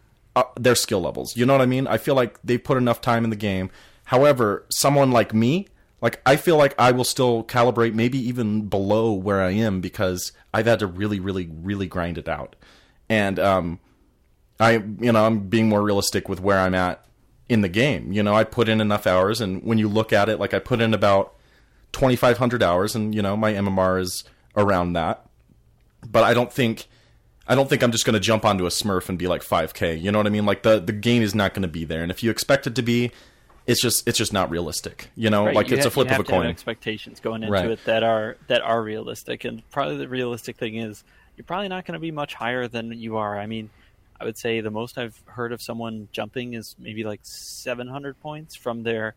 their skill levels. You know what I mean? I feel like they put enough time in the game. However, someone like me, like, I feel like I will still calibrate maybe even below where I am because I've had to really, really, really grind it out. And I'm being more realistic with where I'm at in the game. You know, I put in enough hours, and when you look at it, like, I put in about 2,500 hours, and, you know, my MMR is around that. But I don't think I'm just going to jump onto a Smurf and be like 5K. You know what I mean? Like, the game is not going to be there. And if you expect it to be, it's just not realistic, you know. Right. Like, it's a flip of a coin. Have expectations going into it that are realistic, and probably the realistic thing is you're probably not going to be much higher than you are. I mean, I would say the most I've heard of someone jumping is maybe like 700 points from their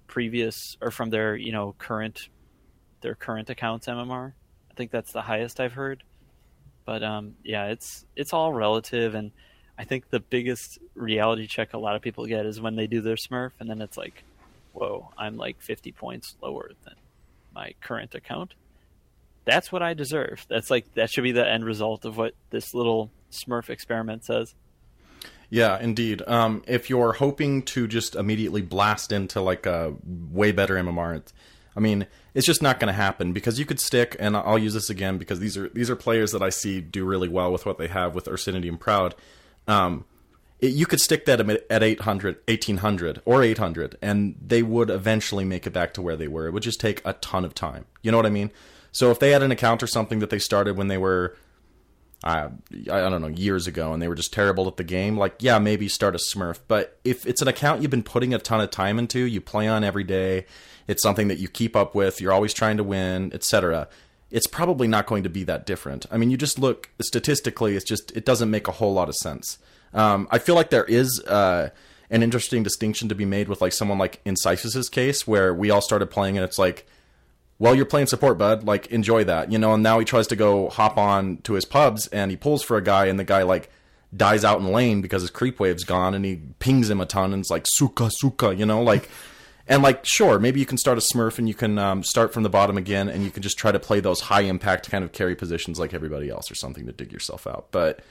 previous or from their current account's MMR. I think that's the highest I've heard. But it's all relative, and I think the biggest reality check a lot of people get is when they do their smurf, and then it's like, whoa, I'm like 50 points lower than my current account. That's what I deserve. That should be the end result of what this little smurf experiment says. Yeah, indeed. If you're hoping to just immediately blast into like a way better MMR, it's just not going to happen, because you could stick, and I'll use this again because these are players that I see do really well with what they have with Ursinity and Proud. You could stick that at 800, 1800, or 800, and they would eventually make it back to where they were. It would just take a ton of time. You know what I mean? So if they had an account or something that they started when they were, I don't know, years ago, and they were just terrible at the game, like, yeah, maybe start a Smurf. But if it's an account you've been putting a ton of time into, you play on every day, it's something that you keep up with, you're always trying to win, etc., it's probably not going to be that different. I mean, you just look statistically, it doesn't make a whole lot of sense. I feel like there is an interesting distinction to be made with like someone like in Cyphus's case, where we all started playing and it's like, well, you're playing support, bud. Like, enjoy that, you know. And now he tries to go hop on to his pubs and he pulls for a guy, and the guy like dies out in lane because his creep wave's gone, and he pings him a ton, and it's like suka, you know, like. And, like, sure, maybe you can start a Smurf and you can start from the bottom again, and you can just try to play those high-impact kind of carry positions like everybody else or something to dig yourself out. But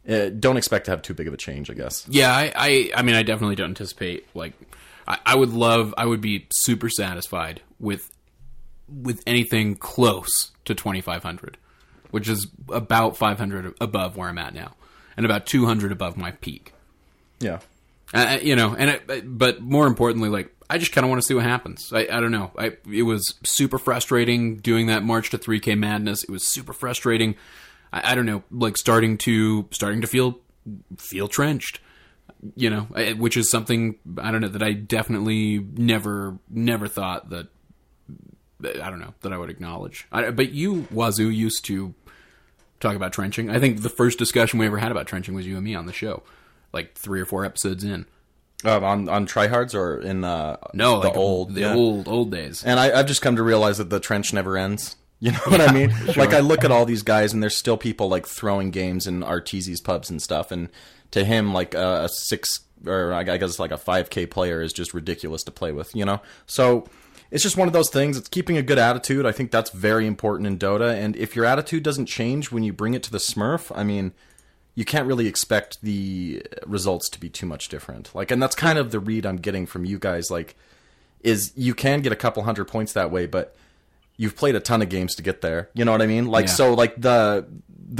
don't expect to have too big of a change, I guess. Yeah, I mean, I definitely don't anticipate, like, I would be super satisfied with anything close to 2,500, which is about 500 above where I'm at now, and about 200 above my peak. Yeah. But more importantly, like, I just kind of want to see what happens. I don't know. It was super frustrating doing that March to 3K madness. It was super frustrating. I don't know, like starting to feel trenched, you know, which is something, I don't know, that I definitely never thought that, I don't know, that I would acknowledge. But you, Wazoo, used to talk about trenching. I think the first discussion we ever had about trenching was you and me on the show, like 3 or 4 episodes in. On Tryhards or in old days. And I've just come to realize that the trench never ends. You know what I mean? Sure. Like, I look at all these guys, and there's still people, like, throwing games in Arteezy's pubs and stuff, and to him, like, a 6, or I guess like a 5K player is just ridiculous to play with, you know? So it's just one of those things. It's keeping a good attitude. I think that's very important in Dota, and if your attitude doesn't change when you bring it to the Smurf, I mean, you can't really expect the results to be too much different. Like, and that's kind of the read I'm getting from you guys, like, is you can get a couple 100 points that way, but you've played a ton of games to get there. You know what I mean? Like, so, like, the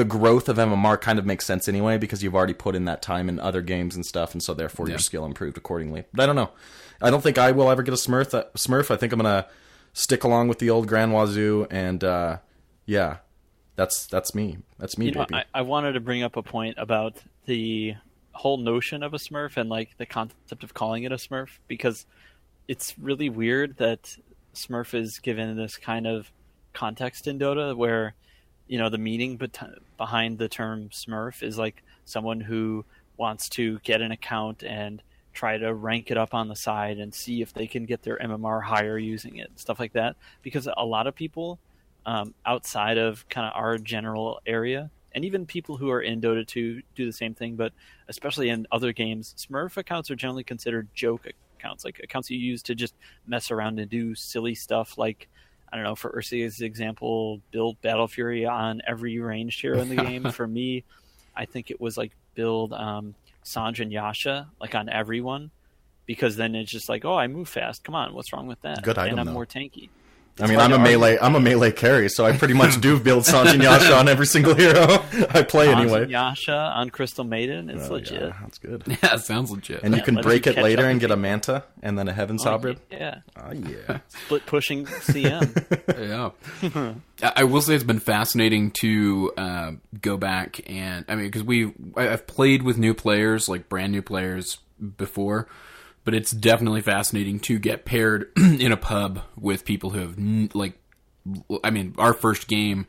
growth of MMR kind of makes sense anyway, because you've already put in that time in other games and stuff, and so therefore your skill improved accordingly. But I don't know. I don't think I will ever get a Smurf. I think I'm going to stick along with the old Grand Wazoo, and, yeah, that's me. That's me, baby. I wanted to bring up a point about the whole notion of a Smurf and, like, the concept of calling it a Smurf, because it's really weird that Smurf is given this kind of context in Dota where, you know, the meaning behind the term Smurf is like someone who wants to get an account and try to rank it up on the side and see if they can get their MMR higher using it, stuff like that. Because a lot of people outside of kind of our general area, and even people who are in Dota 2 do the same thing, but especially in other games, Smurf accounts are generally considered joke accounts, like accounts you use to just mess around and do silly stuff, like, I don't know, for Ursia's example, build Battle Fury on every ranged hero in the game. For me, I think it was like build Sanj and Yasha like on everyone, because then it's just like, oh, I move fast. Come on, what's wrong with that? Good item, and I'm though. more tanky. I mean, I'm a melee carry, so I pretty much do build Sanj and Yasha on every single hero I play anyway. Yasha on Crystal Maiden, it's legit. Yeah, that's good. Yeah, it sounds legit. And you can break it later and get a Manta, and then a Heaven's Hybrid. Yeah. Oh, yeah. Split pushing CM. Yeah. I will say it's been fascinating to go back and, I mean, because I've played with new players, like brand new players before, but it's definitely fascinating to get paired in a pub with people who have, like, I mean, our first game,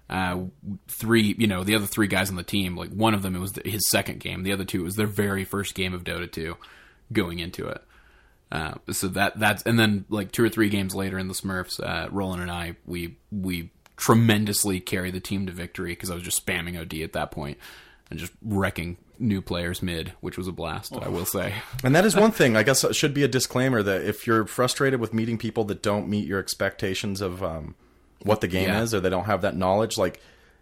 the other 3 guys on the team, like, one of them, it was his second game. The other 2, it was their very first game of Dota 2 going into it. So that's, and then, like, 2 or 3 games later in the Smurfs, Roland and I, we tremendously carried the team to victory, because I was just spamming OD at that point and just wrecking new players mid, which was a blast, I will say. And that is one thing, I guess it should be a disclaimer, that if you're frustrated with meeting people that don't meet your expectations of what the game is, or they don't have that knowledge, like,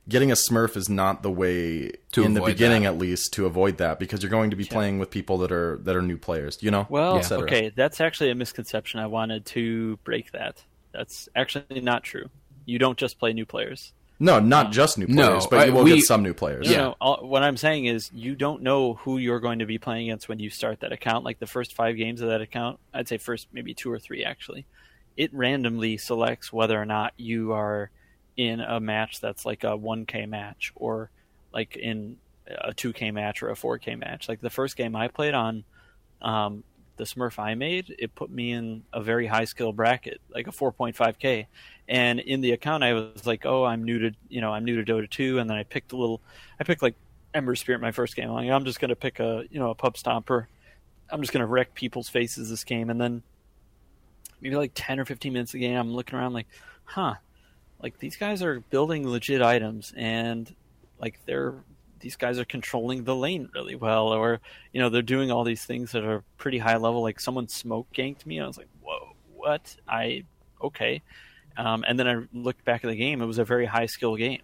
getting a Smurf is not the way, in the beginning at least, to avoid that, because you're going to be playing with people that are new players, you know? Well, okay, that's actually a misconception. I wanted to break that. That's actually not true. You don't just play new players. No, not just new players, but you will get some new players. You know, what I'm saying is you don't know who you're going to be playing against when you start that account. Like the first 5 games of that account, I'd say first maybe 2 or 3 actually, it randomly selects whether or not you are in a match that's like a 1K match, or like in a 2K match or a 4K match. Like the first game I played on, the Smurf I made, it put me in a very high skill bracket, like a 4.5K. And in the account, I was like, "Oh, I'm new to Dota 2," and then I picked like Ember Spirit my first game. Like, I'm just gonna pick a pub stomper. I'm just gonna wreck people's faces this game. And then maybe like 10 or 15 minutes a game, I'm looking around like, like these guys are building legit items, and like these guys are controlling the lane really well, or they're doing all these things that are pretty high level. Like someone smoke ganked me, and I was like, "Whoa, what?" Okay. And then I looked back at the game. It was a very high skill game.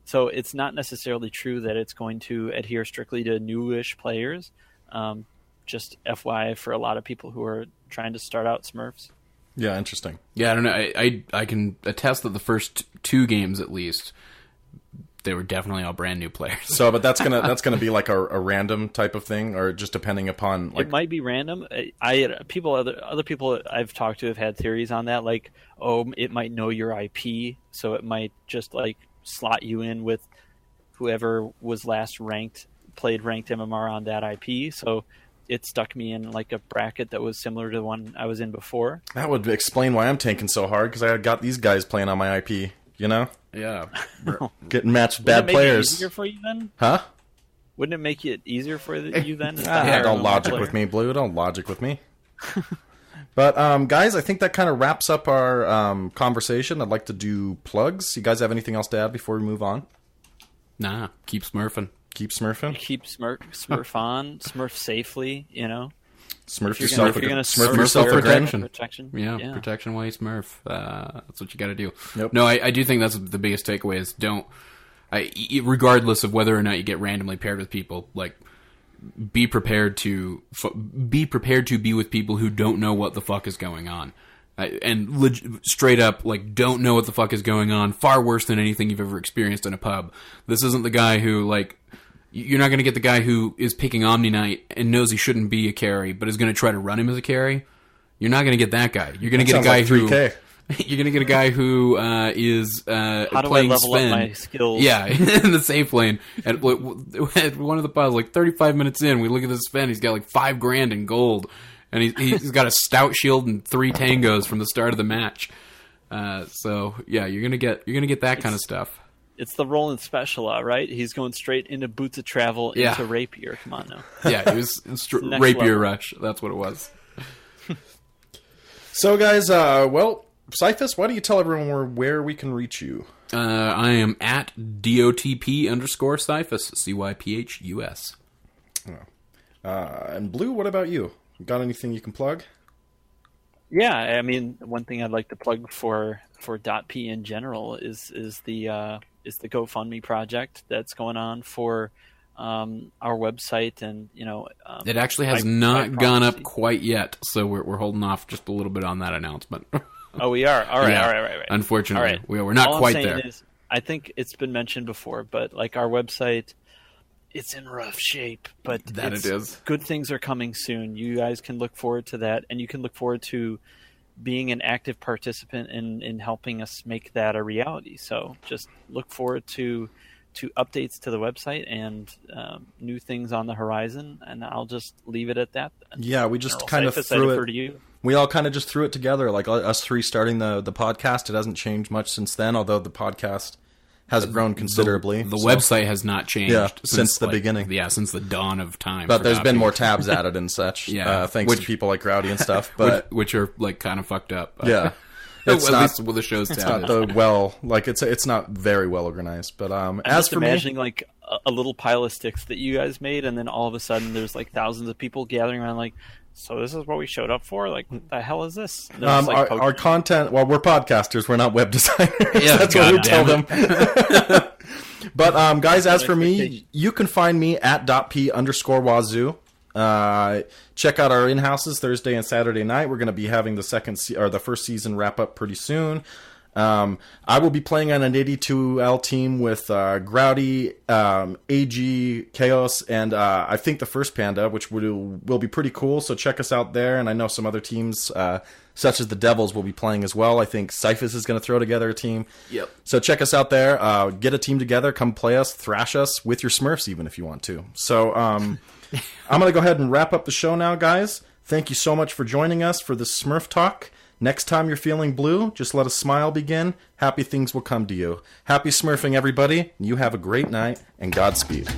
So it's not necessarily true that it's going to adhere strictly to newish players. Just FYI for a lot of people who are trying to start out Smurfs. Yeah, interesting. Yeah, I don't know. I can attest that the first 2 games at least, they were definitely all brand new players. So, but that's gonna be like a random type of thing, or just depending upon, like, it might be random. Other people I've talked to have had theories on that, like, oh, it might know your IP, so it might just like slot you in with whoever was last played ranked MMR on that IP. So it stuck me in like a bracket that was similar to the one I was in before. That would explain why I'm tanking so hard, because I got these guys playing on my IP. Yeah. Getting matched with bad players. It easier for you then? Huh? Wouldn't it make it easier for you then? Don't logic with me, Blue. Don't logic with me. But, guys, I think that kind of wraps up our conversation. I'd like to do plugs. You guys have anything else to add before we move on? Nah, keep smurfing. Keep smurfing? Keep smurf on, smurf safely, you know. Smurf If yourself. you're gonna Smurf smurf, yourself wear again. protection. Yeah, protection while you smurf. That's what you got to do. Yep. No, I do think that's the biggest takeaway is regardless of whether or not you get randomly paired with people, like, be prepared to be with people who don't know what the fuck is going on. And straight up, like, don't know what the fuck is going on. Far worse than anything you've ever experienced in a pub. This isn't the guy who, like, you're not going to get the guy who is picking Omni Knight and knows he shouldn't be a carry, but is going to try to run him as a carry. You're not going to get that guy. You're going to get a guy who... 3K. You're going to get a guy who is how do playing I level spin. up my skills? Yeah, in the safe lane. At one of the pubs, like 35 minutes in, we look at this spin. He's got like $5,000 in gold, and he's got a stout shield and 3 tangos from the start of the match. So yeah, you're gonna get that kind of stuff. It's the Roland Speciala, right? He's going straight into Boots of Travel into Rapier. Come on now. Yeah, it was Rapier level. Rush. That's what it was. So guys, well, Cyphus, why don't you tell everyone where we can reach you? I am at DOTP_Cyphus, CYPHUS. And Blue, what about you? Got anything you can plug? Yeah, I mean, one thing I'd like to plug for DotP in general is the GoFundMe project that's going on for our website, and it actually has not gone up quite yet, so we're holding off just a little bit on that announcement. Oh, we are. All right. Unfortunately, all right. we're not All quite I'm saying there. Is, I think it's been mentioned before, but like our website, it's in rough shape. But it is. Good things are coming soon. You guys can look forward to that, and you can look forward to being an active participant in helping us make that a reality. So just look forward to updates to the website and new things on the horizon, and I'll just leave it at that. Yeah, we just kind of threw it. We all kind of just threw it together, like us three starting the podcast. It hasn't changed much since then, although the podcast has grown considerably. The website has not changed since the beginning. Yeah, since the dawn of time. But there's been more tabs added and such. Thanks to people like Rowdy and stuff. But which are like kind of fucked up. Yeah. It's at least with the show's tab. It's not very well organized. But I'm as just for imagining me, like a little pile of sticks that you guys made, and then all of a sudden there's like thousands of people gathering around, like, so this is what we showed up for? Like, what the hell is this? Our content, well, we're podcasters, we're not web designers. Yeah, that's what we tell them. But guys, as for me, you can find me at .p_Wazoo. Check out our in-houses Thursday and Saturday night. We're going to be having the first season wrap up pretty soon. I will be playing on an 82L team with Growdy, AG, Chaos, and I think the First Panda, which will be pretty cool. So check us out there. And I know some other teams, such as the Devils, will be playing as well. I think Cyphus is going to throw together a team. Yep. So check us out there. Get a team together. Come play us. Thrash us with your Smurfs, even if you want to. So I'm going to go ahead and wrap up the show now, guys. Thank you so much for joining us for this Smurf Talk. Next time you're feeling blue, just let a smile begin. Happy things will come to you. Happy smurfing, everybody. You have a great night, and Godspeed.